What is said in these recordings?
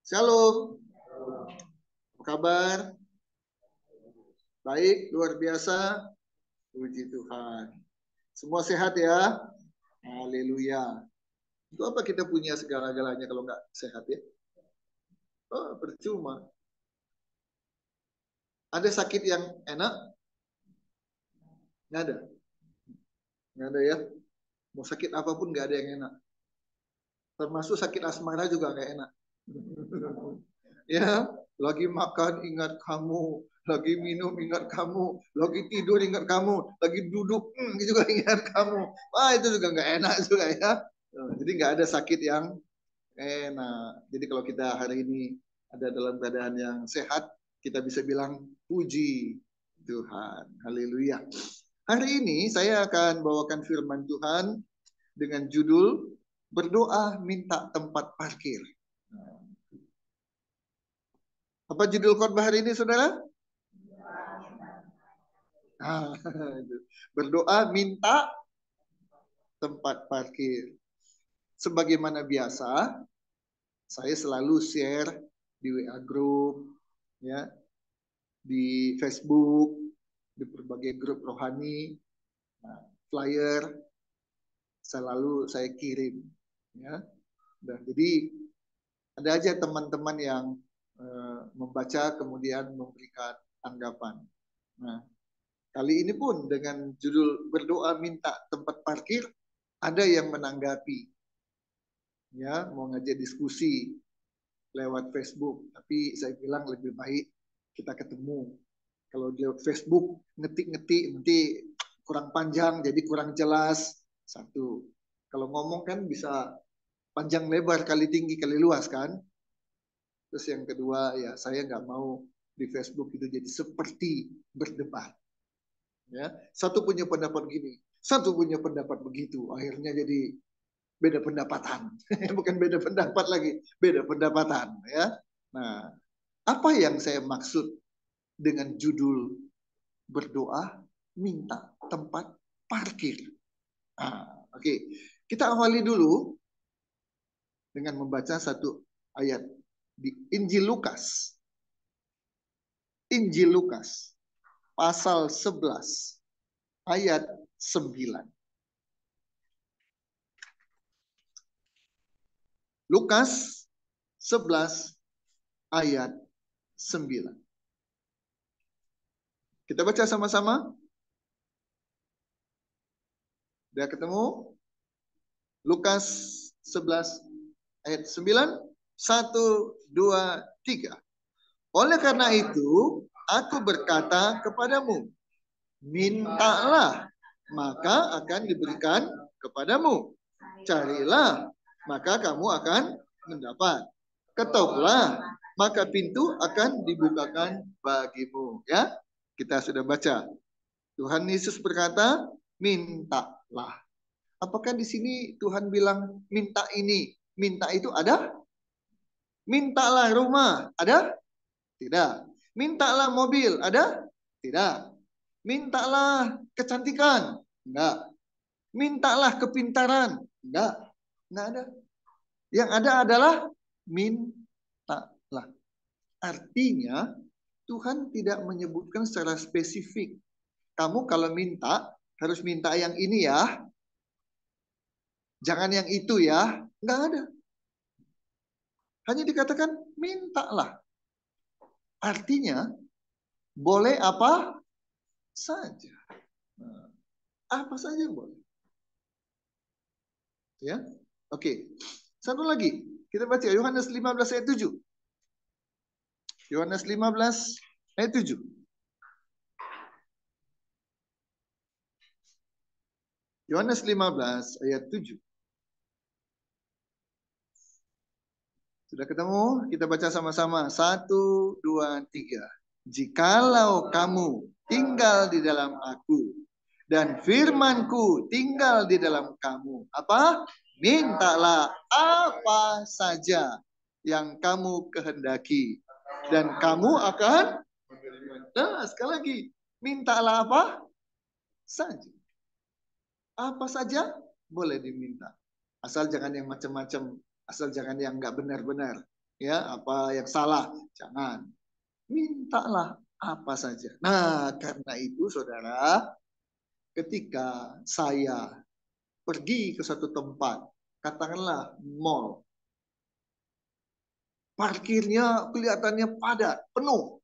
Shalom. Apa kabar? Baik, luar biasa. Puji Tuhan. Semua sehat ya? Haleluya. Itu apa kita punya segala-galanya kalau nggak sehat ya? Oh, percuma. Ada sakit yang enak? Nggak ada. Nggak ada ya. Mau sakit apapun nggak ada yang enak. Termasuk sakit asmara juga nggak enak. Ya, lagi makan ingat kamu, lagi minum ingat kamu, lagi tidur ingat kamu, lagi duduk juga ingat kamu. Wah, itu juga nggak enak juga ya. Jadi nggak ada sakit yang enak. Jadi kalau kita hari ini ada dalam keadaan yang sehat, kita bisa bilang puji Tuhan. Haleluya. Hari ini saya akan bawakan firman Tuhan dengan judul berdoa minta tempat parkir. Apa judul khotbah hari ini, saudara? Berdoa minta tempat parkir. Sebagaimana biasa, saya selalu share di WA Group, ya, di Facebook, di berbagai grup rohani, flyer selalu saya kirim, ya. Dan jadi ada aja teman-teman yang membaca kemudian memberikan tanggapan. Nah, kali ini pun dengan judul berdoa minta tempat parkir, ada yang menanggapi, ya, mau ngajak diskusi lewat Facebook, tapi saya bilang lebih baik kita ketemu. Kalau di Facebook ngetik-ngetik nanti kurang panjang, jadi kurang jelas. Satu, kalau ngomong kan bisa panjang lebar, kali tinggi kali luas kan. Terus yang kedua, ya saya nggak mau di Facebook itu jadi seperti berdebat. Ya, satu punya pendapat gini, satu punya pendapat begitu, akhirnya jadi beda pendapatan. Bukan beda pendapat lagi, beda pendapatan. Ya. Nah, apa yang saya maksud dengan judul berdoa minta tempat parkir? Oke. Kita awali dulu dengan membaca satu ayat di Injil Lukas. Injil Lukas pasal 11 ayat 9. Lukas 11 ayat 9. Kita baca sama-sama. Udah ketemu? Lukas 11 ayat 9. 1, 2, 3. Oleh karena itu, aku berkata kepadamu, mintalah, maka akan diberikan kepadamu. Carilah, maka kamu akan mendapat. Ketoklah, maka pintu akan dibukakan bagimu. Ya, kita sudah baca. Tuhan Yesus berkata, mintalah. Apakah di sini Tuhan bilang minta ini, minta itu ada? Mintalah rumah, ada? Tidak. Mintalah mobil, ada? Tidak. Mintalah kecantikan, enggak. Mintalah kepintaran, enggak. Enggak ada. Yang ada adalah mintalah. Artinya Tuhan tidak menyebutkan secara spesifik. Kamu kalau minta harus minta yang ini ya. Jangan yang itu ya. Enggak ada. Hanya dikatakan mintalah. Artinya boleh apa saja. Apa saja boleh. Ya. Oke. Satu lagi. Kita baca Yohanes 15 ayat 7. Yohanes 15 ayat 7. Yohanes 15 ayat 7. Sudah ketemu? Kita baca sama-sama. 1, 2, 3. Jikalau kamu tinggal di dalam aku dan firmanku tinggal di dalam kamu. Apa? Mintalah apa saja yang kamu kehendaki. Dan kamu akan, nah sekali lagi, mintalah apa saja. Apa saja boleh diminta. Asal jangan yang macam-macam. Asal jangan yang nggak benar-benar. Ya, apa yang salah? Jangan. Mintalah apa saja. Nah, karena itu saudara, ketika saya pergi ke suatu tempat, katakanlah mall, parkirnya kelihatannya padat, penuh.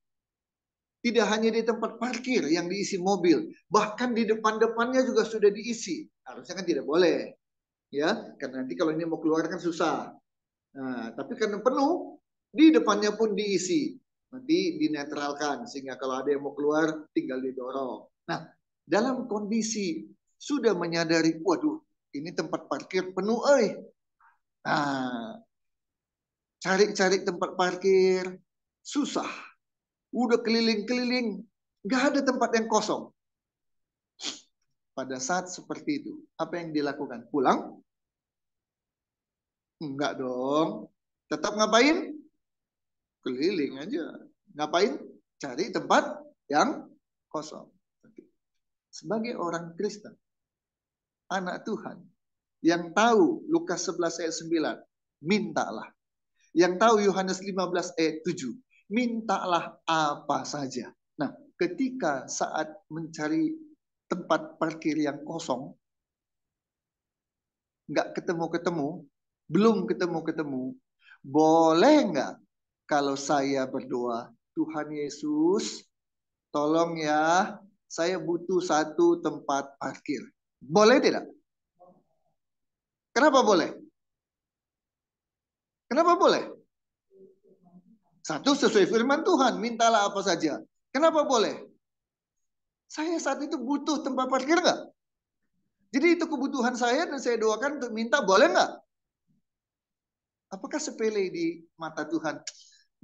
Tidak hanya di tempat parkir yang diisi mobil, bahkan di depan-depannya juga sudah diisi. Harusnya kan tidak boleh, ya, karena nanti kalau ini mau keluar kan susah. Nah, tapi karena penuh, di depannya pun diisi. Nanti dinetralkan, sehingga kalau ada yang mau keluar, tinggal didorong. Nah, dalam kondisi sudah menyadari, waduh, ini tempat parkir penuh, Nah, cari-cari tempat parkir, susah. Udah keliling-keliling, nggak ada tempat yang kosong. Pada saat seperti itu, apa yang dilakukan? Pulang? Enggak dong. Tetap ngapain? Keliling aja. Ngapain? Cari tempat yang kosong. Sebagai orang Kristen, anak Tuhan, yang tahu Lukas 11 ayat 9, mintalah. Yang tahu Yohanes 15 ayat 7, mintalah apa saja. Nah, ketika saat mencari tempat parkir yang kosong, nggak ketemu-ketemu, belum ketemu-ketemu, boleh nggak kalau saya berdoa, Tuhan Yesus, tolong ya, saya butuh satu tempat parkir. Boleh tidak? Kenapa boleh? Kenapa boleh? Satu, sesuai firman Tuhan, mintalah apa saja. Kenapa boleh? Saya saat itu butuh tempat parkir nggak? Jadi itu kebutuhan saya dan saya doakan untuk minta, boleh nggak? Apakah sepele di mata Tuhan?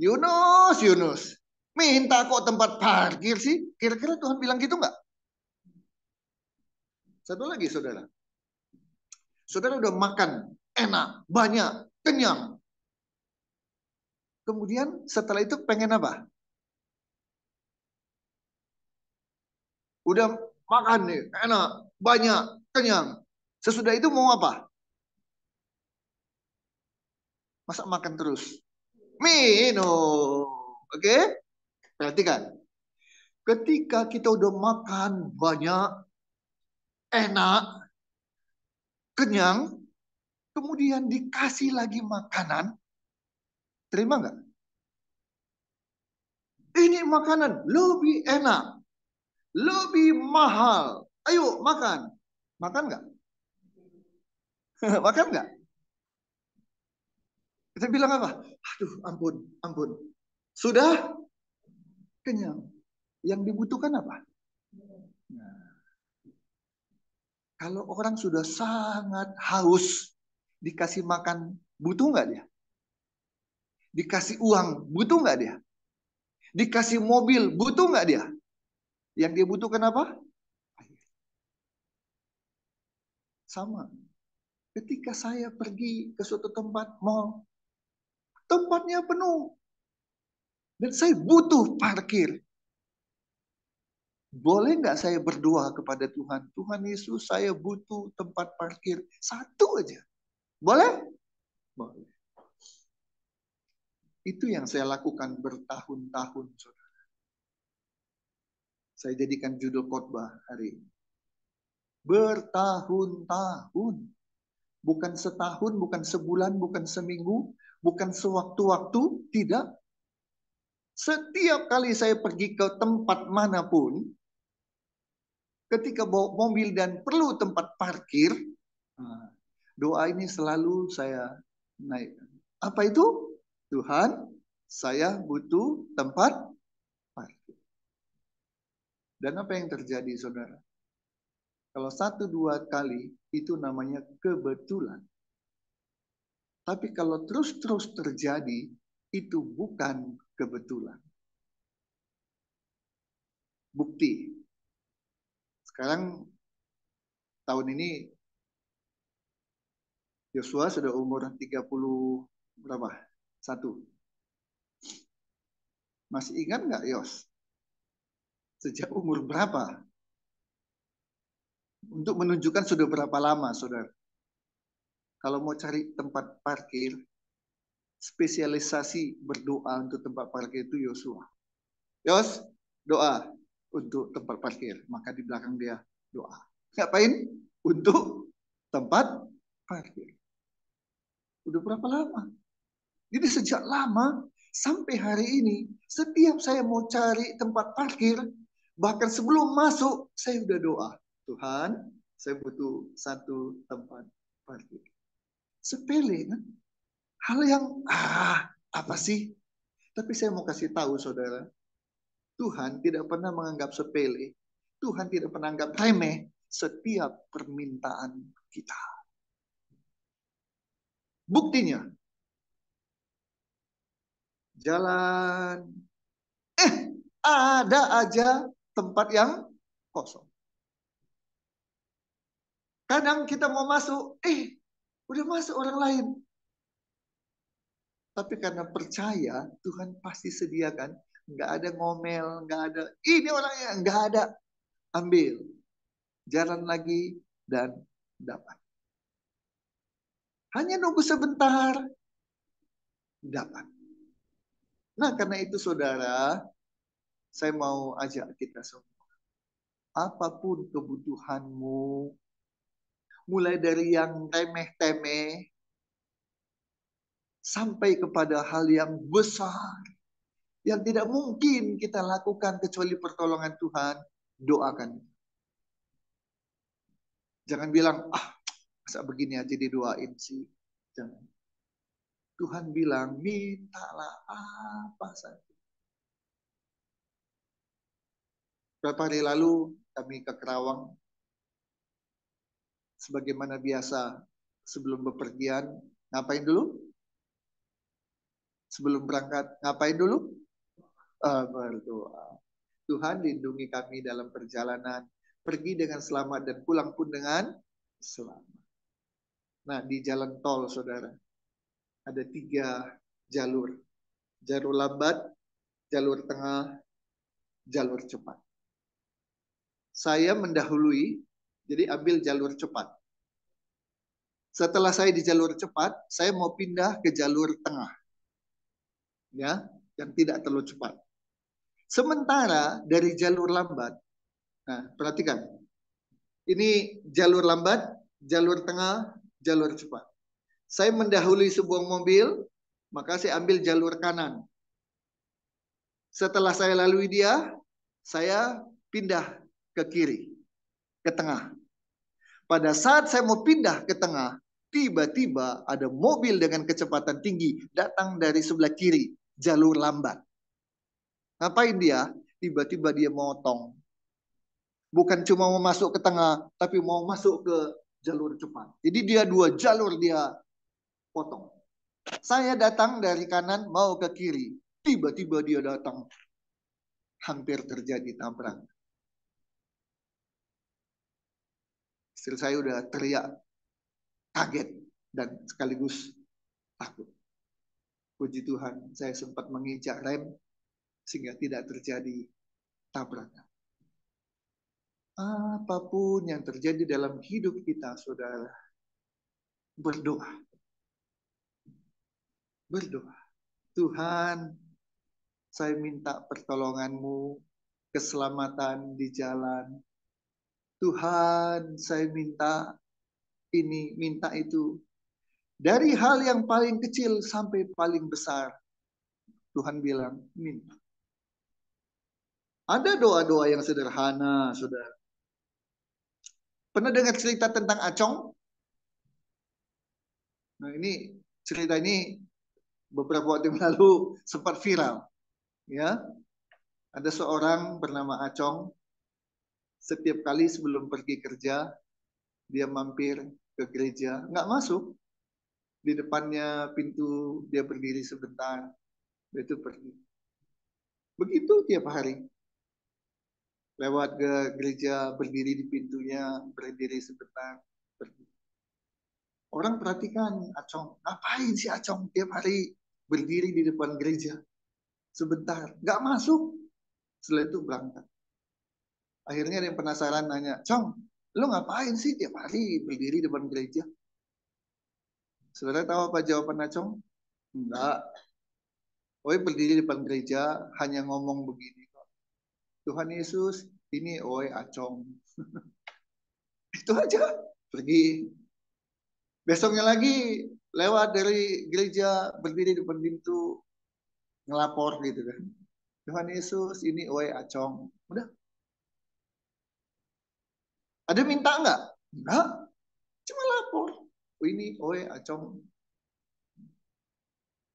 Yunus, Yunus, minta kok tempat parkir sih? Kira-kira Tuhan bilang gitu nggak? Satu lagi, saudara. Saudara udah makan, enak, banyak, kenyang. Kemudian setelah itu pengen apa? Udah makan nih, enak, banyak, kenyang. Sesudah itu mau apa? Masa makan terus? Minum. Oke? Perhatikan. Ketika kita udah makan banyak, enak, kenyang, kemudian dikasih lagi makanan, terima nggak? Ini makanan lebih enak, lebih mahal. Ayo makan. Makan nggak? Makan nggak? Kita bilang apa? Aduh, ampun, ampun. Sudah kenyang. Yang dibutuhkan apa? Nah, kalau orang sudah sangat haus, dikasih makan, butuh nggak dia? Dikasih uang, butuh nggak dia? Dikasih mobil, butuh nggak dia? Yang dia butuhkan apa? Sama. Ketika saya pergi ke suatu tempat mall, tempatnya penuh. Dan saya butuh parkir. Boleh nggak saya berdoa kepada Tuhan? Tuhan Yesus, saya butuh tempat parkir. Satu aja. Boleh? Boleh. Itu yang saya lakukan bertahun-tahun, saudara. Saya jadikan judul khotbah hari ini. Bertahun-tahun. Bukan setahun, bukan sebulan, bukan seminggu, bukan sewaktu-waktu, tidak. Setiap kali saya pergi ke tempat manapun, ketika bawa mobil dan perlu tempat parkir, doa ini selalu saya naikkan. Apa itu? Tuhan, saya butuh tempat parkir. Dan apa yang terjadi, saudara? Kalau satu dua kali, itu namanya kebetulan. Tapi kalau terus-terus terjadi, itu bukan kebetulan. Bukti. Sekarang tahun ini Yosua sudah umur 30 berapa? 1. Masih ingat nggak, Yos? Sejak umur berapa? Untuk menunjukkan sudah berapa lama, saudara. Kalau mau cari tempat parkir, spesialisasi berdoa untuk tempat parkir itu Yosua. Yos, doa untuk tempat parkir. Maka di belakang dia doa. Ngapain? Untuk tempat parkir. Udah berapa lama? Jadi sejak lama sampai hari ini, setiap saya mau cari tempat parkir, bahkan sebelum masuk, saya udah doa. Tuhan, saya butuh satu tempat parkir. Sepele kan? Hal yang, apa sih? Tapi saya mau kasih tahu saudara, Tuhan tidak pernah menganggap sepele. Tuhan tidak pernah menganggap remeh setiap permintaan kita. Buktinya, jalan, ada aja tempat yang kosong. Kadang kita mau masuk, udah masuk orang lain. Tapi karena percaya, Tuhan pasti sediakan. Nggak ada ngomel, nggak ada, ini orangnya, nggak ada. Ambil. Jalan lagi dan dapat. Hanya nunggu sebentar, dapat. Nah, karena itu saudara, saya mau ajak kita semua. Apapun kebutuhanmu, mulai dari yang remeh-temeh, sampai kepada hal yang besar, yang tidak mungkin kita lakukan kecuali pertolongan Tuhan, doakan. Jangan bilang, masa begini aja didoain sih. Jangan. Tuhan bilang, mintalah apa saja. Beberapa hari lalu kami ke Kerawang. Sebagaimana biasa, sebelum bepergian, ngapain dulu? Sebelum berangkat, ngapain dulu? Berdoa. Tuhan lindungi kami dalam perjalanan. Pergi dengan selamat dan pulang pun dengan selamat. Nah, di jalan tol, saudara, ada 3 jalur. Jalur lambat, jalur tengah, jalur cepat. Saya mendahului, jadi ambil jalur cepat. Setelah saya di jalur cepat, saya mau pindah ke jalur tengah. Ya, yang tidak terlalu cepat. Sementara dari jalur lambat, nah perhatikan, ini jalur lambat, jalur tengah, jalur cepat. Saya mendahului sebuah mobil, maka saya ambil jalur kanan. Setelah saya lalui dia, saya pindah ke kiri, ke tengah. Pada saat saya mau pindah ke tengah, tiba-tiba ada mobil dengan kecepatan tinggi datang dari sebelah kiri, jalur lambat. Ngapain dia? Tiba-tiba dia motong. Bukan cuma mau masuk ke tengah, tapi mau masuk ke jalur cepat. Jadi dia 2 jalur dia potong. Saya datang dari kanan mau ke kiri. Tiba-tiba dia datang. Hampir terjadi tabrak. Istri saya udah teriak, kaget, dan sekaligus takut. Puji Tuhan, saya sempat menginjak rem sehingga tidak terjadi tabrakan. Apapun yang terjadi dalam hidup kita, saudara, berdoa. Berdoa. Tuhan, saya minta pertolongan-Mu, keselamatan di jalan. Tuhan, saya minta ini, minta itu. Dari hal yang paling kecil sampai paling besar. Tuhan bilang, minta. Ada doa-doa yang sederhana, saudara. Pernah dengar cerita tentang Acong? Nah, ini cerita ini beberapa waktu yang lalu sempat viral. Ya, ada seorang bernama Acong. Setiap kali sebelum pergi kerja, dia mampir ke gereja, nggak masuk. Di depannya pintu dia berdiri sebentar, itu pergi. Begitu tiap hari. Lewat ke gereja, berdiri di pintunya, berdiri sebentar, pergi. Orang perhatikan Acong, ngapain si Acong tiap hari berdiri di depan gereja? Sebentar, nggak masuk. Setelah itu berangkat. Akhirnya ada yang penasaran nanya, Cong, lu ngapain sih tiap hari berdiri di depan gereja? Saudara tahu apa jawaban Acong? Enggak. Oi berdiri di depan gereja hanya ngomong begini kok. Tuhan Yesus, ini oi acong. Itu aja. Pergi. Besoknya lagi lewat dari gereja berdiri di depan pintu ngelapor gitu kan. Tuhan Yesus, ini oi acong. Udah. Ada minta enggak? Enggak. Cuma lapor. Oh, ini oi acong.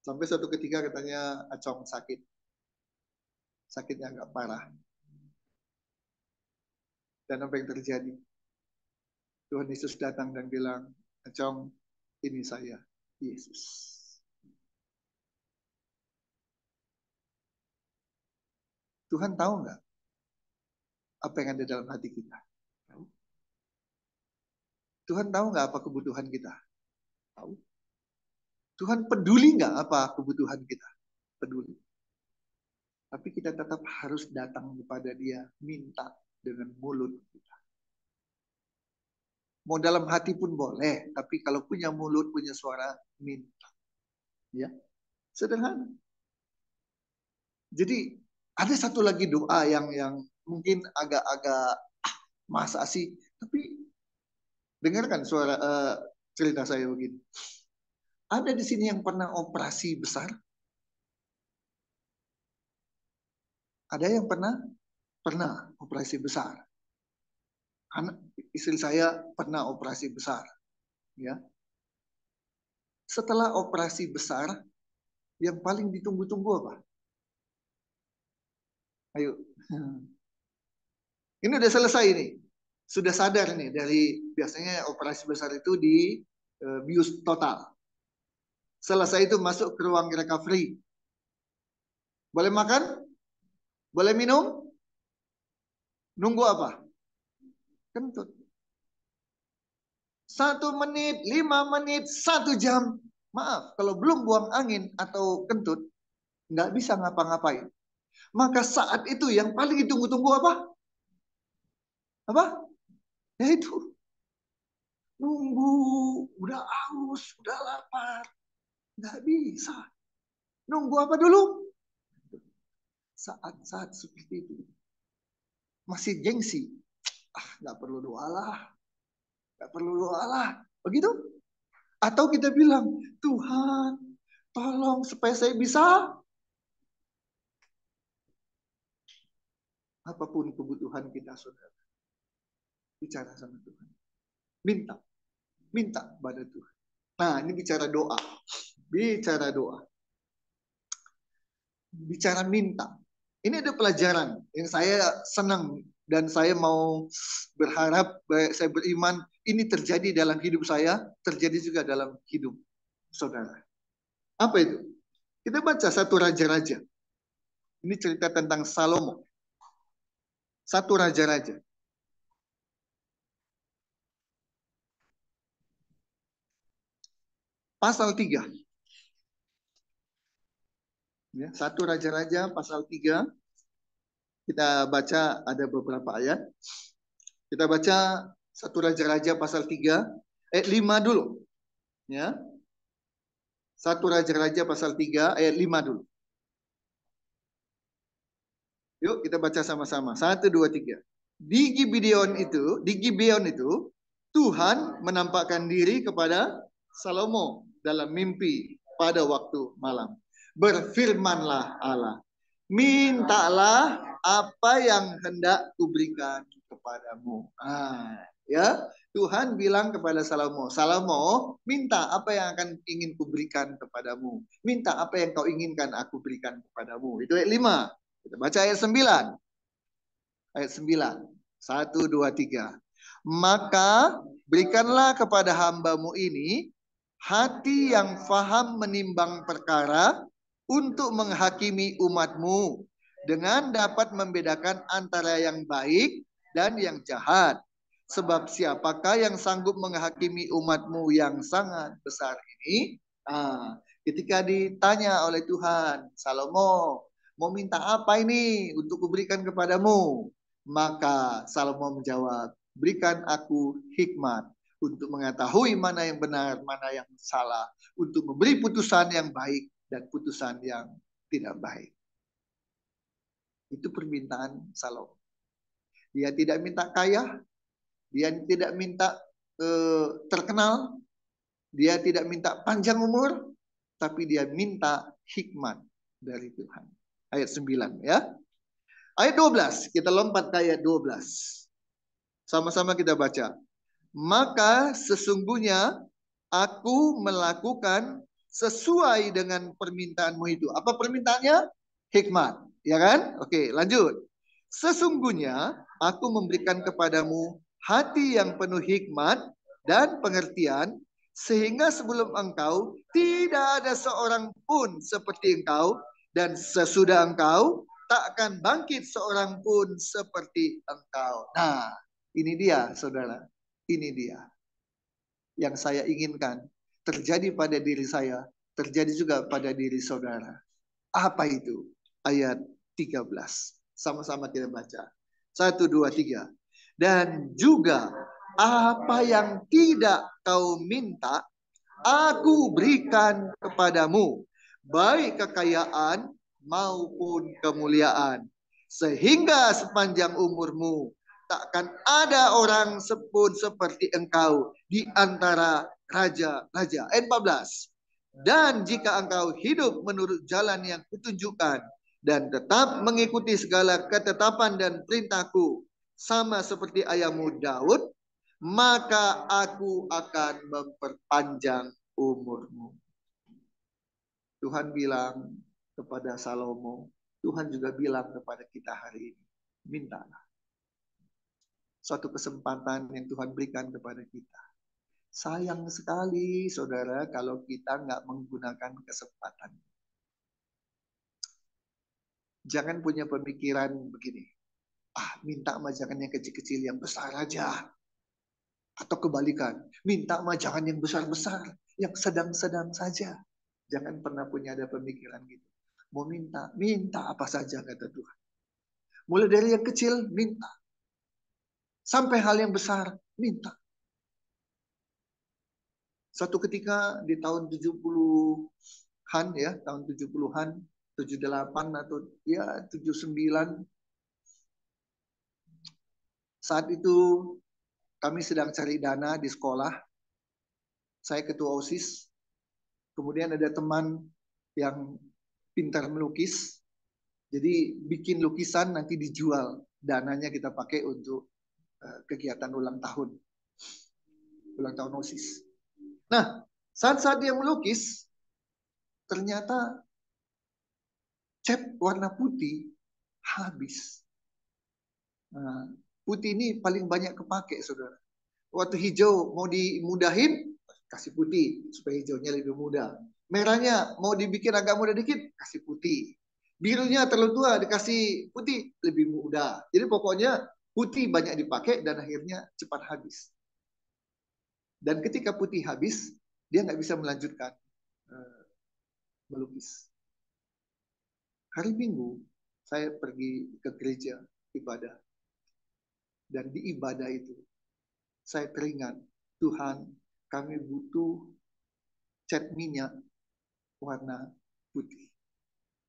Sampai suatu ketika katanya acong sakit. Sakitnya agak parah. Dan apa yang terjadi? Tuhan Yesus datang dan bilang, acong, ini saya, Yesus. Tuhan tahu nggak apa yang ada dalam hati kita? Tahu. Tuhan tahu nggak apa kebutuhan kita? Tahu. Tuhan peduli nggak apa kebutuhan kita? Peduli. Tapi kita tetap harus datang kepada Dia, minta dengan mulut kita. Mau dalam hati pun boleh, tapi kalau punya mulut, punya suara, minta. Ya, sederhana. Jadi ada satu lagi doa yang mungkin agak-agak masa sih, tapi dengarkan suara cerita saya begini. Ada di sini yang pernah operasi besar? Ada yang pernah operasi besar. Anak istri saya pernah operasi besar, ya. Setelah operasi besar, yang paling ditunggu-tunggu apa? Ayo. Ini udah selesai nih. Sudah sadar nih dari biasanya operasi besar itu di bius total. Selesai itu masuk ke ruang recovery. Boleh makan? Boleh minum? Nunggu apa? Kentut. 1 menit, 5 menit, 1 jam. Maaf, kalau belum buang angin atau kentut, nggak bisa ngapa-ngapain. Maka saat itu yang paling ditunggu-tunggu apa? Apa? Ya itu. Nunggu, udah haus, udah lapar. Nggak bisa. Nunggu apa dulu? Saat-saat seperti itu. Masih gengsi. Ah, nggak perlu doa lah. Nggak perlu doa lah. Begitu? Atau kita bilang, Tuhan, tolong supaya saya bisa. Apapun kebutuhan kita, saudara. Bicara sama Tuhan. Minta. Minta pada Tuhan. Nah, ini bicara doa. Bicara doa. Bicara minta. Ini ada pelajaran yang saya senang dan saya mau berharap, saya beriman ini terjadi dalam hidup saya, terjadi juga dalam hidup saudara. Apa itu? Kita baca satu raja-raja. Ini cerita tentang Salomo. Satu raja-raja. Pasal 3. Ya, satu raja-raja pasal 3. Kita baca ada beberapa ayat. Kita baca satu raja-raja pasal 3. 5 dulu. Ya. Satu raja-raja pasal 3 ayat 5 dulu. Yuk kita baca sama-sama. 1, 2, 3. Di Gibeon itu, Tuhan menampakkan diri kepada Salomo dalam mimpi pada waktu malam. Berfirmanlah Allah, mintalah apa yang hendak kuberikan kepadamu. Ya, Tuhan bilang kepada Salomo, Salomo, minta apa yang akan ingin kuberikan kepadamu. Minta apa yang kau inginkan aku berikan kepadamu. Itu ayat 5. Kita baca ayat 9. Ayat 9. 1, 2, 3. Maka berikanlah kepada hambamu ini hati yang faham menimbang perkara untuk menghakimi umatmu dengan dapat membedakan antara yang baik dan yang jahat. Sebab siapakah yang sanggup menghakimi umatmu yang sangat besar ini? Ketika ditanya oleh Tuhan, Salomo, mau minta apa ini untuk kuberikan kepadamu? Maka Salomo menjawab, berikan aku hikmat untuk mengetahui mana yang benar, mana yang salah, untuk memberi putusan yang baik dan putusan yang tidak baik. Itu permintaan Salomo. Dia tidak minta kaya, dia tidak minta terkenal, dia tidak minta panjang umur, tapi dia minta hikmat dari Tuhan. Ayat 9 ya. Ayat 12, kita lompat ke ayat 12. Sama-sama kita baca. Maka sesungguhnya aku melakukan sesuai dengan permintaanmu itu. Apa permintaannya? Hikmat, ya kan? Oke, lanjut. Sesungguhnya aku memberikan kepadamu hati yang penuh hikmat dan pengertian, sehingga sebelum engkau tidak ada seorang pun seperti engkau, dan sesudah engkau tak akan bangkit seorang pun seperti engkau. Nah, ini dia, saudara. Ini dia yang saya inginkan terjadi pada diri saya, terjadi juga pada diri saudara. Apa itu? Ayat 13. Sama-sama kita baca. 1, 2, 3. Dan juga apa yang tidak kau minta, aku berikan kepadamu, baik kekayaan maupun kemuliaan, sehingga sepanjang umurmu takkan ada orang pun seperti engkau di antara raja-raja. Ayat 14. Dan jika engkau hidup menurut jalan yang kutunjukkan dan tetap mengikuti segala ketetapan dan perintahku, sama seperti ayahmu Daud, maka aku akan memperpanjang umurmu. Tuhan bilang kepada Salomo, Tuhan juga bilang kepada kita hari ini, mintalah. Suatu kesempatan yang Tuhan berikan kepada kita. Sayang sekali, saudara, kalau kita nggak menggunakan kesempatan. Jangan punya pemikiran begini, minta mah jangan yang kecil-kecil, yang besar aja. Atau kebalikan, minta mah jangan yang besar-besar, yang sedang-sedang saja. Jangan pernah punya ada pemikiran gitu. Mau minta, minta apa saja kata Tuhan. Mulai dari yang kecil, minta. Sampai hal yang besar, minta. Suatu ketika di tahun 70-an ya, tahun 70-an, 78 atau ya 79, saat itu kami sedang cari dana di sekolah. Saya ketua OSIS. Kemudian ada teman yang pintar melukis. Jadi bikin lukisan nanti dijual. Dananya kita pakai untuk kegiatan ulang tahun. Ulang tahun OSIS. Nah, saat-saat dia melukis, ternyata cat warna putih habis. Nah, putih ini paling banyak kepake, saudara. Waktu hijau mau dimudahin, kasih putih supaya hijaunya lebih mudah. Merahnya mau dibikin agak mudah dikit, kasih putih. Birunya terlalu tua, dikasih putih lebih mudah. Jadi pokoknya putih banyak dipakai dan akhirnya cepat habis. Dan ketika putih habis, dia nggak bisa melanjutkan melukis. Hari Minggu saya pergi ke gereja ibadah. Dan di ibadah itu saya teringat, Tuhan, kami butuh cat minyak warna putih.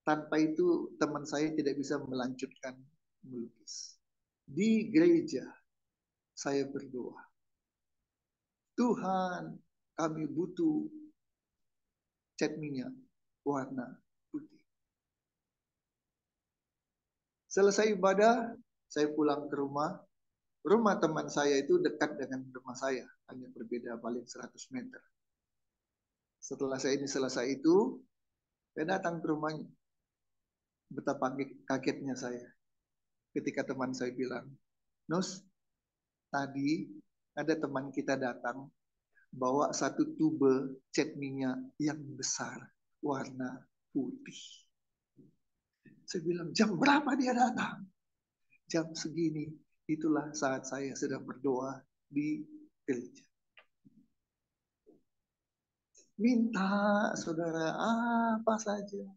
Tanpa itu teman saya tidak bisa melanjutkan melukis. Di gereja saya berdoa, Tuhan, kami butuh cat minyak warna putih. Selesai ibadah, saya pulang ke rumah. Rumah teman saya itu dekat dengan rumah saya, hanya berbeda paling 100 meter. Setelah saya ini selesai itu, saya datang ke rumahnya. Betapa kagetnya saya ketika teman saya bilang, Nus, tadi ada teman kita datang bawa satu tube cat minyak yang besar warna putih. Saya bilang, jam berapa dia datang? Jam segini. Itulah saat saya sedang berdoa di gereja. Minta, saudara, apa saja.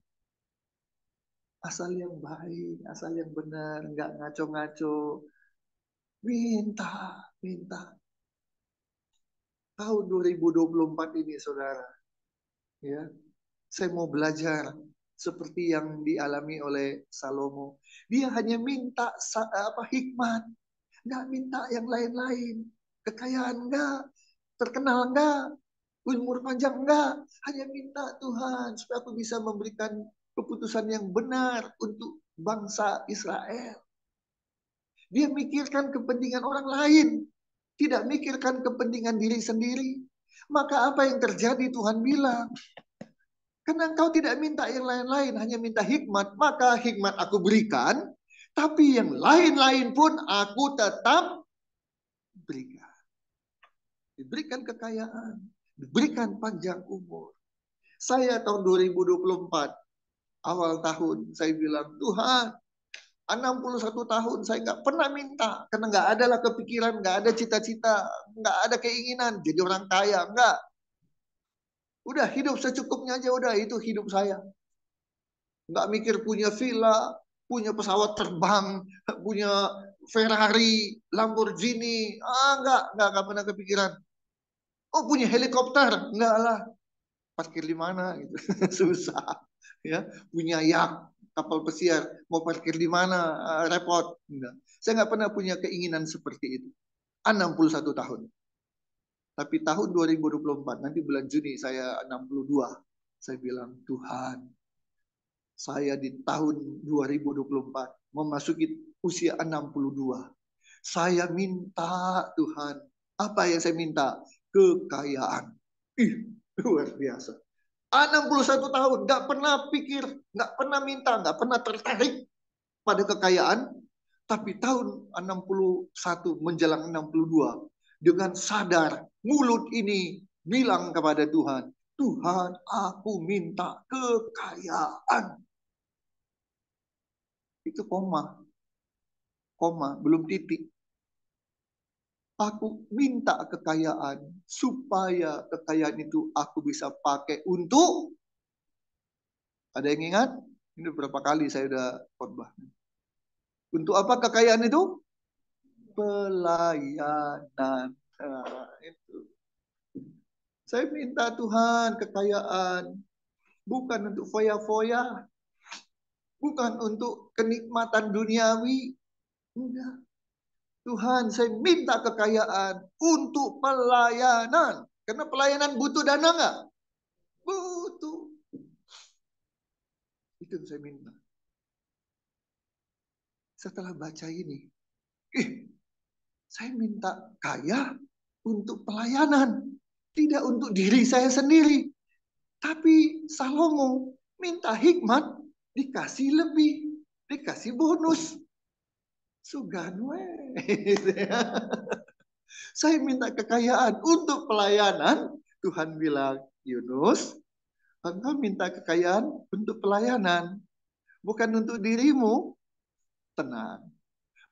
Asal yang baik, asal yang benar, nggak ngaco-ngaco. Minta, minta. Tahun 2024 ini, saudara. Ya, Saya mau belajar seperti yang dialami oleh Salomo. Dia hanya minta hikmat, nggak minta yang lain-lain. Kekayaan enggak, terkenal enggak, umur panjang enggak. Hanya minta Tuhan supaya aku bisa memberikan keputusan yang benar untuk bangsa Israel. Dia mikirkan kepentingan orang lain, tidak mikirkan kepentingan diri sendiri. Maka apa yang terjadi Tuhan bilang, karena engkau tidak minta yang lain-lain, hanya minta hikmat, maka hikmat aku berikan, tapi yang lain-lain pun aku tetap berikan. Diberikan kekayaan, diberikan panjang umur. Saya tahun 2024, awal tahun, saya bilang, Tuhan, 61 tahun saya nggak pernah minta. Karena nggak ada lah kepikiran, nggak ada cita-cita, nggak ada keinginan jadi orang kaya. Nggak. Udah hidup secukupnya aja, udah itu hidup saya. Nggak mikir punya villa, punya pesawat terbang, punya Ferrari, Lamborghini. Nggak pernah kepikiran. Oh, punya helikopter. Nggak lah. Parkir di mana gitu. Susah. Ya, punya yacht, kapal pesiar, mau parkir di mana, repot. Enggak. Saya nggak pernah punya keinginan seperti itu. 61 tahun. Tapi tahun 2024, nanti bulan Juni saya 62. Saya bilang, Tuhan, saya di tahun 2024 memasuki usia 62. Saya minta Tuhan, apa yang saya minta? Kekayaan. Luar biasa. 61 tahun, nggak pernah pikir, nggak pernah minta, nggak pernah tertarik pada kekayaan. Tapi tahun 61 menjelang 62, dengan sadar, mulut ini bilang kepada Tuhan, Tuhan, aku minta kekayaan. Itu koma, belum titik. Aku minta kekayaan supaya kekayaan itu aku bisa pakai untuk, ada yang ingat? Ini berapa kali saya udah khotbah. Untuk apa kekayaan itu? Pelayanan. Nah, itu. Saya minta Tuhan kekayaan bukan untuk foya-foya, bukan untuk kenikmatan duniawi. Enggak. Tuhan, saya minta kekayaan untuk pelayanan. Karena pelayanan butuh dana nggak? Butuh. Itu yang saya minta. Setelah baca ini, saya minta kaya untuk pelayanan. Tidak untuk diri saya sendiri. Tapi Salomo minta hikmat, dikasih lebih. Dikasih bonus. Suganwe. Saya minta kekayaan untuk pelayanan. Tuhan bilang, Yunus, engkau minta kekayaan untuk pelayanan. Bukan untuk dirimu. Tenang.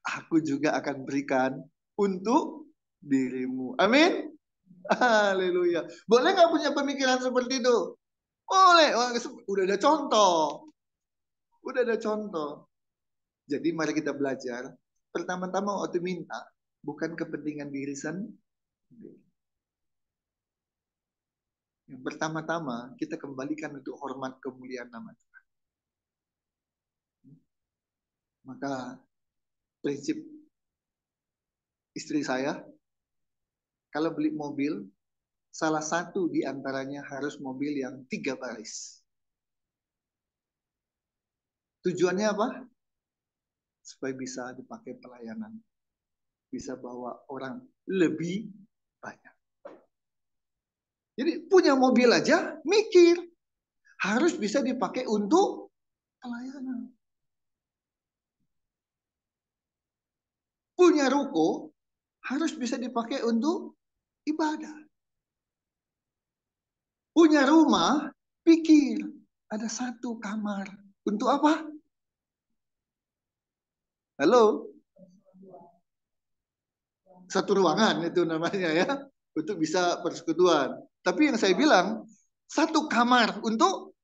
Aku juga akan berikan untuk dirimu. Amin. Haleluya. Boleh nggak punya pemikiran seperti itu? Boleh. Udah ada contoh. Udah ada contoh. Jadi mari kita belajar. Pertama-tama waktu minta, bukan kepentingan diri sendiri. Yang pertama-tama kita kembalikan untuk hormat kemuliaan nama Tuhan. Maka prinsip istri saya, kalau beli mobil, salah satu di antaranya harus mobil yang 3 baris. Tujuannya apa? Supaya bisa dipakai pelayanan. Bisa bawa orang lebih banyak. Jadi punya mobil aja mikir. Harus bisa dipakai untuk pelayanan. Punya ruko harus bisa dipakai untuk ibadah. Punya rumah, pikir ada 1 kamar. Untuk apa? Halo? 1 ruangan itu namanya ya. Untuk bisa persekutuan. Tapi yang saya bilang, 1 kamar untuk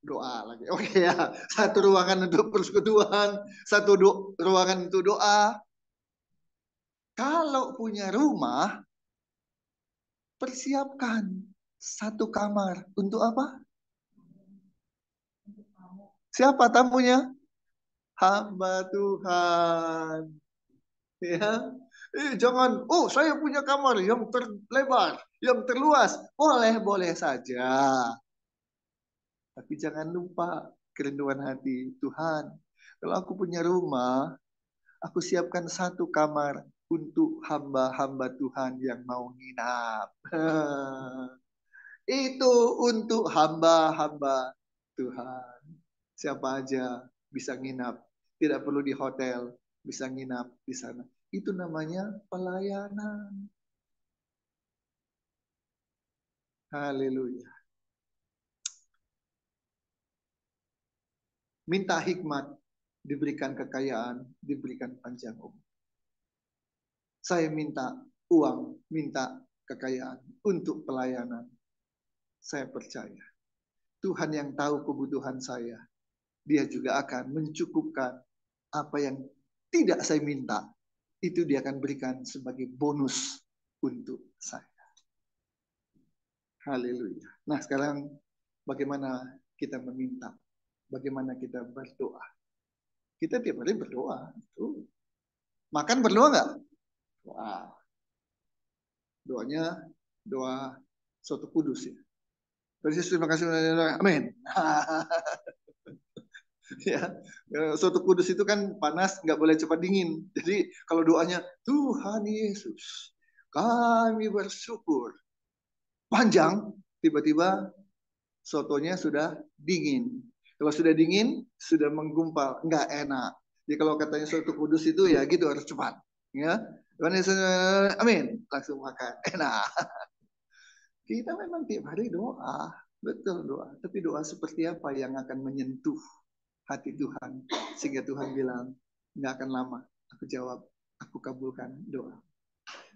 doa lagi. Oke ya. 1 ruangan untuk persekutuan. 1 ruangan untuk doa. Kalau punya rumah, persiapkan Satu kamar. Untuk apa? Siapa tamunya? Hamba Tuhan. Ya. Jangan, oh saya punya kamar yang terlebar, yang terluas. Boleh saja. Tapi jangan lupa kerinduan hati. Tuhan, kalau aku punya rumah, aku siapkan satu kamar untuk hamba-hamba Tuhan yang mau nginap. Itu untuk hamba-hamba Tuhan. Siapa aja bisa nginap. Tidak perlu di hotel, bisa nginap di sana. Itu namanya pelayanan. Haleluya. Minta hikmat, diberikan kekayaan, diberikan panjang umur. Saya minta uang, minta kekayaan untuk pelayanan. Saya percaya Tuhan yang tahu kebutuhan saya, Dia juga akan mencukupkan apa yang tidak saya minta. Itu Dia akan berikan sebagai bonus untuk saya. Haleluya. Nah sekarang bagaimana kita meminta? Bagaimana kita berdoa? Kita tiap hari berdoa. Makan berdoa nggak? Doa. Doanya doa soto kudus ya. Terima kasih. Amin. Ya, soto kudus itu kan panas, nggak boleh cepat dingin. Jadi kalau doanya Tuhan Yesus, kami bersyukur. Panjang, tiba-tiba sotonya sudah dingin. Kalau sudah dingin, sudah menggumpal, nggak enak. Jadi kalau katanya soto kudus itu ya gitu harus cepat. Ya, Tuhan Yesus, amin, langsung makan, enak. Kita memang tiap hari doa, betul doa. Tapi doa seperti apa yang akan menyentuh hati Tuhan sehingga Tuhan bilang nggak akan lama aku jawab, aku kabulkan doa.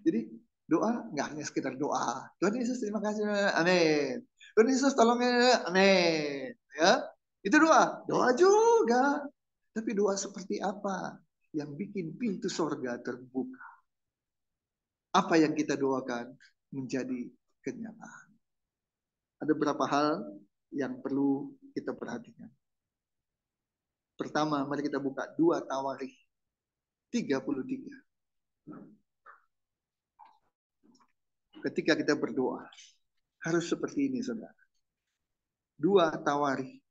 Jadi doa nggak hanya sekedar doa. Tuhan Yesus terima kasih, amin. Tuhan Yesus tolong, amin. Ya, itu doa. Doa juga. Tapi doa seperti apa yang bikin pintu sorga terbuka? Apa yang kita doakan menjadi kenyataan. Ada beberapa hal yang perlu kita perhatikan. Pertama, mari kita buka 2 Tawarikh 33. Ketika kita berdoa, harus seperti ini, saudara. 2 Tawarikh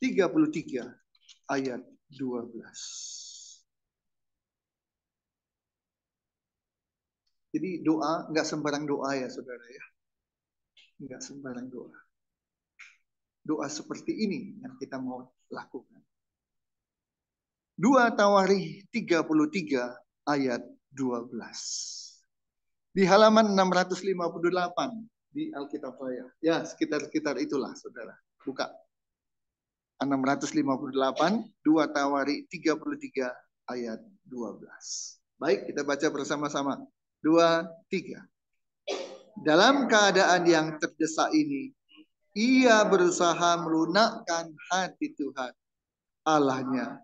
33 ayat 12. Jadi doa nggak sembarang doa ya, saudara ya. Nggak sembarang doa. Doa seperti ini yang kita mau lakukan. 2 Tawarikh 33 ayat 12. Di halaman 658 di Alkitab saya. Ya, sekitar itulah, saudara. Buka. 658, 2 Tawarikh 33 ayat 12. Baik, kita baca bersama-sama. 2, 3. Dalam keadaan yang terdesak ini, ia berusaha melunakkan hati Tuhan Allahnya.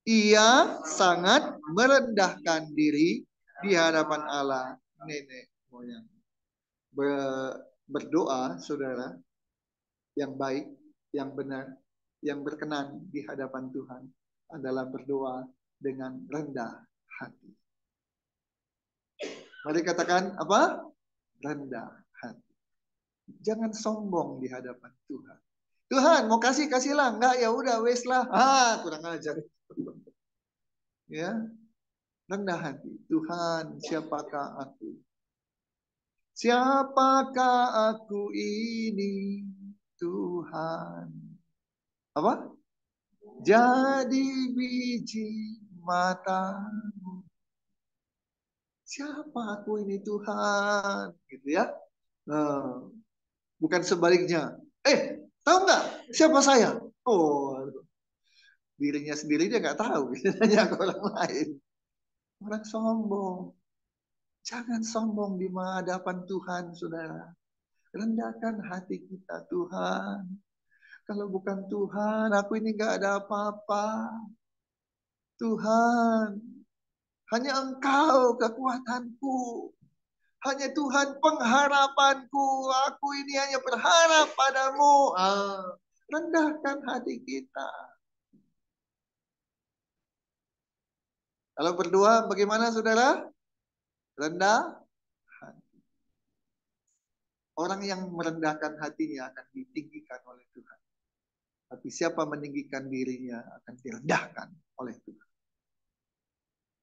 Ia sangat merendahkan diri di hadapan Allah nenek moyang. Berdoa, saudara, yang baik, yang benar, yang berkenan di hadapan Tuhan adalah berdoa dengan rendah hati. Mari katakan apa? Rendah hati. Jangan sombong di hadapan Tuhan. Tuhan mau kasihlah, enggak ya udah wes lah. Kurang ajar. Ya, rendah hati. Tuhan, siapakah aku? Siapakah aku ini, Tuhan? Apa? Jadi biji matamu. Siapa aku ini, Tuhan? Gitu ya. Nah, bukan sebaliknya. Tahu nggak siapa saya? Oh, dirinya sendiri dia nggak tahu. Nanya ke orang lain. Orang sombong. Jangan sombong di hadapan Tuhan, saudara. Rendahkan hati kita, Tuhan. Kalau bukan Tuhan, aku ini nggak ada apa-apa. Tuhan, hanya Engkau kekuatanku. Hanya Tuhan pengharapanku. Aku ini hanya berharap padamu. Rendahkan hati kita. Kalau berdoa bagaimana saudara? Rendah hati. Orang yang merendahkan hatinya akan ditinggikan oleh Tuhan. Tapi siapa meninggikan dirinya akan direndahkan oleh Tuhan.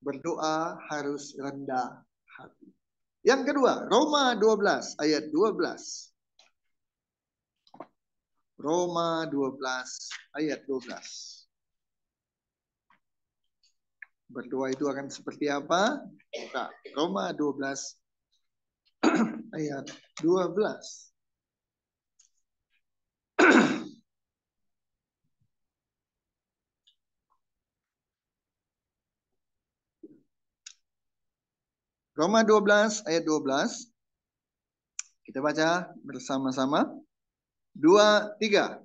Berdoa harus rendah hati. Yang kedua, Roma 12 ayat 12. Roma 12 ayat 12. Berdoa itu akan seperti apa? Buka Roma 12 ayat 12. Roma 12 ayat 12. Kita baca bersama-sama. 2, 3.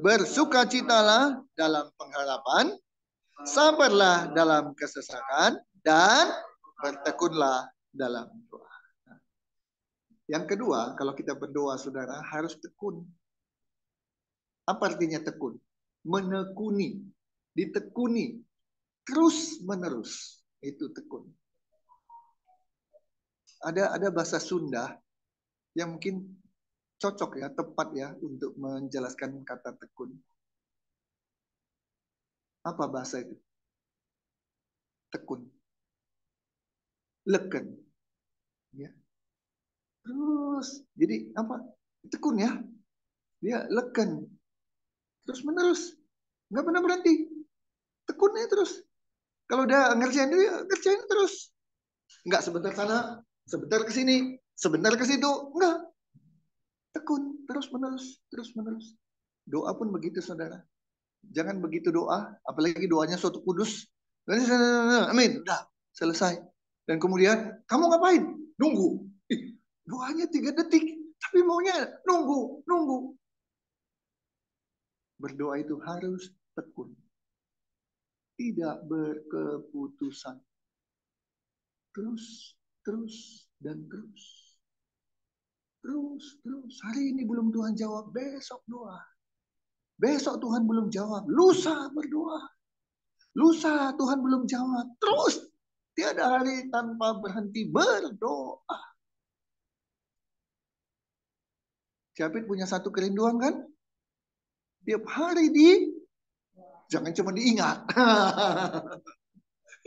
Bersukacitalah dalam pengharapan, sabarlah dalam kesesakan, dan bertekunlah dalam doa. Yang kedua, kalau kita berdoa, saudara, harus tekun. Apa artinya tekun? Menekuni, ditekuni, terus menerus. Itu tekun. Ada bahasa Sunda yang mungkin cocok ya, tepat ya untuk menjelaskan kata tekun. Apa bahasa itu? Tekun. Leken. Ya. Terus, jadi apa? Tekun ya. Dia leken. Terus menerus. Nggak pernah berhenti. Tekunnya terus. Kalau udah ngerjain dia, ngerjain terus. Nggak sebentar sana, sebentar ke sini, sebentar ke situ. Nggak. Tekun, terus menerus, terus menerus. Doa pun begitu, saudara. Jangan begitu doa, apalagi doanya suatu kudus. Amin, udah selesai. Dan kemudian, kamu ngapain? Nunggu. Doanya 3 detik, tapi maunya nunggu, nunggu. Berdoa itu harus tekun. Tidak berkeputusan. Terus, terus, dan terus. Terus, terus. Hari ini belum Tuhan jawab, besok doa. Besok Tuhan belum jawab, lusa berdoa. Lusa Tuhan belum jawab, terus. Tiada hari tanpa berhenti berdoa. Japit punya satu kerinduan kan? Tiap hari jangan cuma diingat.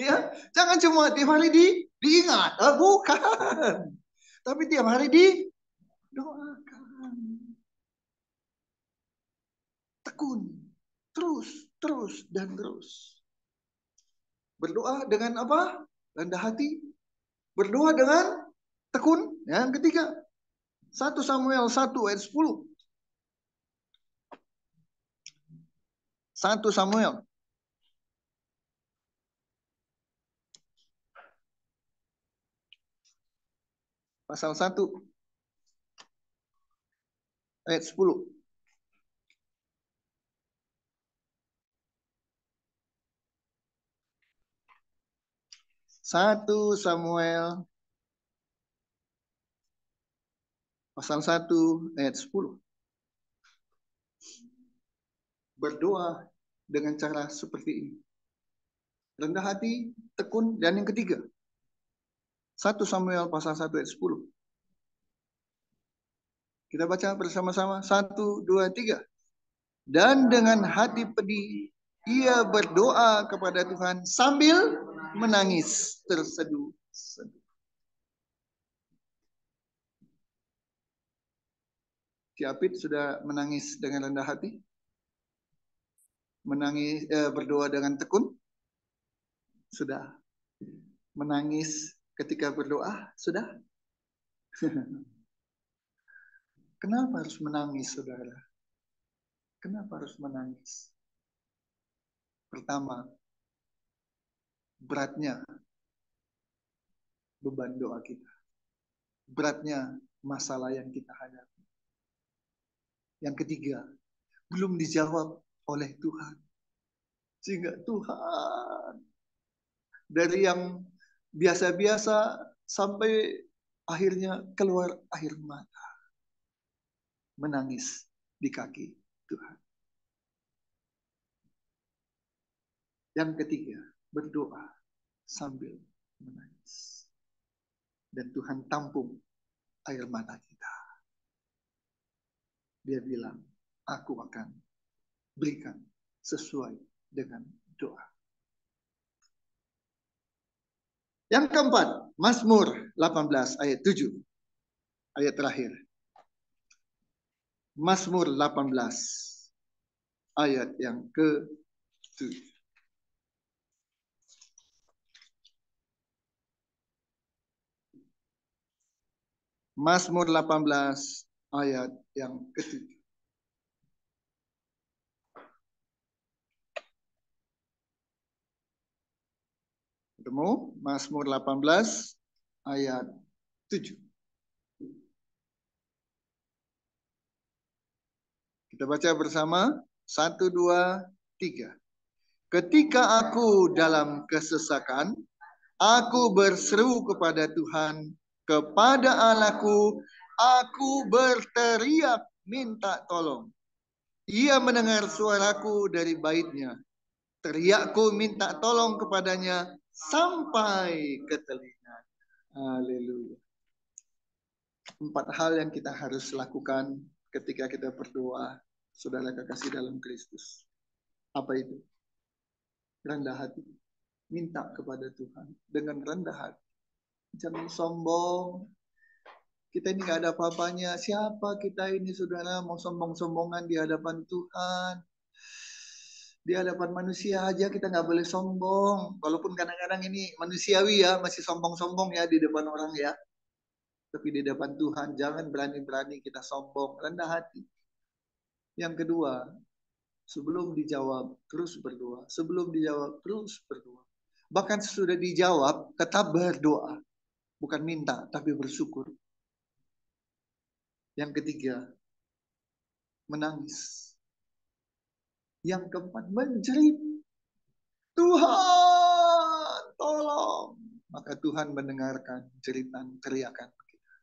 Ya, jangan cuma tiap hari diingat. Bukan. Tapi tiap hari didoakan. Tekun. Terus, terus, dan terus. Berdoa dengan apa? Rendah hati. Berdoa dengan tekun. Yang ketiga. 1 Samuel 1 ayat 10. 1 Samuel. Pasal 1 ayat 10. Satu Samuel pasal 1 ayat 10. Berdoa dengan cara seperti ini. Rendah hati, tekun, dan yang ketiga. 1 Samuel pasal 1 ayat 10. Kita baca bersama-sama. 1, 2, 3. Dan dengan hati pedih, ia berdoa kepada Tuhan sambil menangis terseduh-seduh. Japit sudah menangis dengan rendah hati? Menangis, berdoa dengan tekun? Sudah. Menangis ketika berdoa? Sudah. Kenapa harus menangis, saudara? Kenapa harus menangis? Pertama, beratnya beban doa kita. Beratnya masalah yang kita hadapi. Yang ketiga, belum dijawab oleh Tuhan. Sehingga Tuhan, dari yang biasa-biasa sampai Akhirnya keluar air mata. Menangis di kaki Tuhan. Yang ketiga, berdoa sambil menangis. Dan Tuhan tampung air mata kita. Dia bilang, aku akan berikan sesuai dengan doa. Yang keempat, Mazmur 18 ayat 7. Ayat terakhir. Mazmur 18 ayat yang ke-7. Mazmur 18 ayat yang ke-7. Ketemu? Mazmur 18 ayat 7. Kita baca bersama. 1, 2, 3. Ketika aku dalam kesesakan, aku berseru kepada Tuhan, kepada Allahku, aku berteriak minta tolong. Ia mendengar suaraku dari baitnya. Teriakku minta tolong kepadanya sampai ke telinga. Haleluya. 4 hal yang kita harus lakukan ketika kita berdoa, saudara kekasih dalam Kristus. Apa itu? Rendah hati. Minta kepada Tuhan dengan rendah hati. Jangan sombong. Kita ini gak ada apa-apanya. Siapa kita ini, saudara, mau sombong-sombongan di hadapan Tuhan? Di hadapan manusia aja kita nggak boleh sombong. Walaupun kadang-kadang ini manusiawi ya, masih sombong-sombong ya di depan orang ya. Tapi di depan Tuhan jangan berani-berani kita sombong, rendah hati. Yang kedua, sebelum dijawab terus berdoa. Sebelum dijawab terus berdoa. Bahkan sudah dijawab tetap berdoa. Bukan minta tapi bersyukur. Yang ketiga, menangis. Yang keempat, menjerit. Tuhan, tolong. Maka Tuhan mendengarkan jeritan teriakan kita.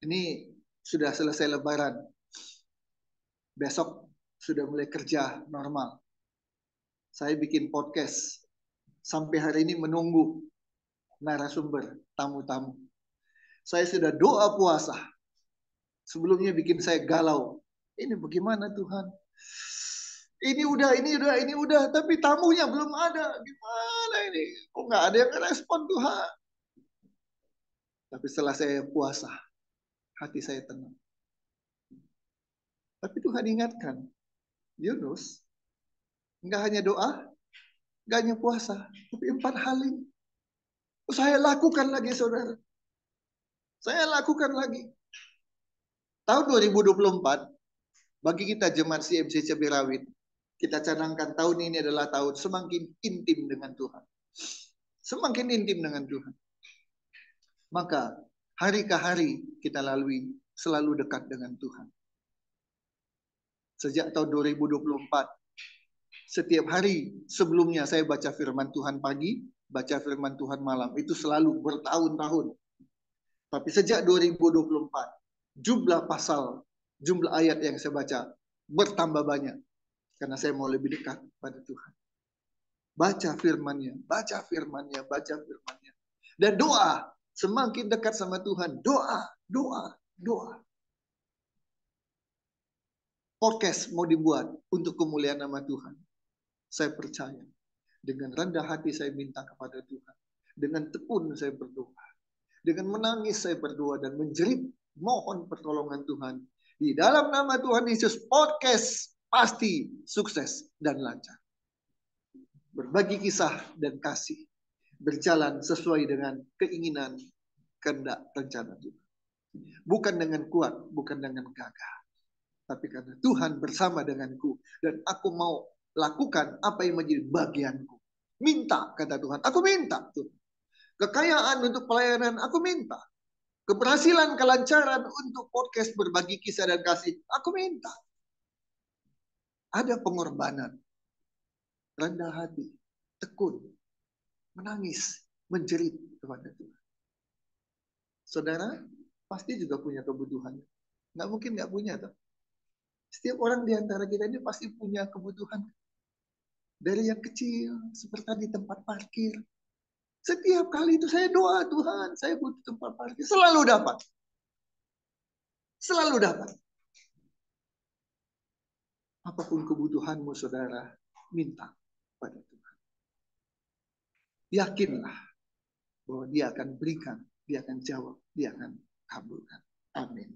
Ini sudah selesai Lebaran. Besok sudah mulai kerja normal. Saya bikin podcast. Sampai hari ini menunggu narasumber, tamu-tamu. Saya sudah doa puasa. Sebelumnya bikin saya galau. Ini bagaimana Tuhan? Ini udah. Tapi tamunya belum ada. Gimana ini? Kok nggak ada yang respon Tuhan? Tapi setelah saya puasa, hati saya tenang. Tapi Tuhan ingatkan, Yunus, nggak hanya doa, nggak hanya puasa, tapi 4 hal ini. Saya lakukan lagi, saudara. Saya lakukan lagi. Tahun 2024, bagi kita jemaat CMC Cabai Rawit, kita canangkan tahun ini adalah tahun semakin intim dengan Tuhan. Semakin intim dengan Tuhan. Maka hari ke hari kita lalui selalu dekat dengan Tuhan. Sejak tahun 2024, setiap hari sebelumnya saya baca firman Tuhan pagi, baca firman Tuhan malam. Itu selalu bertahun-tahun. Tapi sejak 2024, jumlah pasal, jumlah ayat yang saya baca bertambah banyak. Karena saya mau lebih dekat pada Tuhan. Baca firman-Nya, baca firman-Nya, baca firman-Nya. Dan doa, semakin dekat sama Tuhan, doa, doa, doa. Podcast mau dibuat untuk kemuliaan nama Tuhan. Saya percaya. Dengan rendah hati saya minta kepada Tuhan. Dengan tekun saya berdoa. Dengan menangis saya berdoa dan menjerit mohon pertolongan Tuhan. Di dalam nama Tuhan Yesus, podcast pasti sukses dan lancar. Berbagi kisah dan kasih. Berjalan sesuai dengan keinginan, kehendak, rencana Tuhan. Bukan dengan kuat, bukan dengan gagah. Tapi karena Tuhan bersama denganku. Dan aku mau lakukan apa yang menjadi bagianku. Minta, kata Tuhan. Aku minta. Tuhan. Kekayaan untuk pelayanan, aku minta. Keberhasilan, kelancaran untuk podcast berbagi kisah dan kasih, aku minta. Ada pengorbanan. Rendah hati. tekun, menangis, menjerit kepada Tuhan. Saudara pasti juga punya kebutuhan. Nggak mungkin nggak punya, toh. Setiap orang di antara kita ini pasti punya kebutuhan. Dari yang kecil, seperti di tempat parkir. Setiap kali itu saya doa, Tuhan, saya butuh tempat parkir. Selalu dapat. Selalu dapat. Apapun kebutuhanmu, saudara, minta pada Tuhan. Yakinlah bahwa Dia akan berikan, Dia akan jawab, Dia akan kabulkan. Amin.